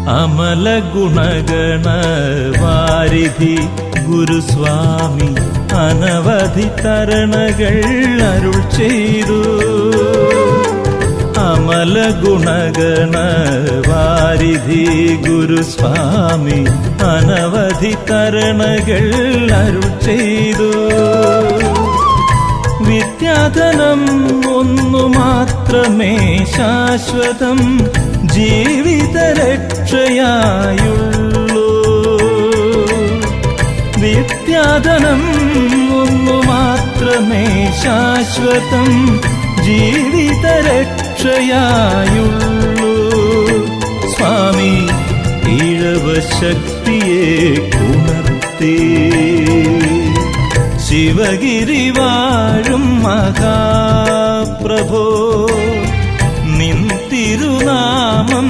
അമല ഗുണഗണ വാരിധി ഗുരുസ്വാമി അനവധി തരണകൾ അരുൾ ചെയ്തു. അമല ഗുണഗണ വാരിധി ഗുരുസ്വാമി അനവധി തരണകൾ അരുൾ ചെയ്തു. വിദ്യാധനം ഒന്നു മാത്രമേ ശാശ്വതം ജീവിതരക്ഷയായുള്ളൂ. വിദ്യാധനം ഒന്നു മാത്രമേ ശാശ്വതം ജീവിതരക്ഷയായുള്ളൂ. സ്വാമി ഈഴവശക്തിയെ ഉണർത്തി ശിവഗിരി വാഴും മഹാപ്രഭോ നിൻ തിരുനാമം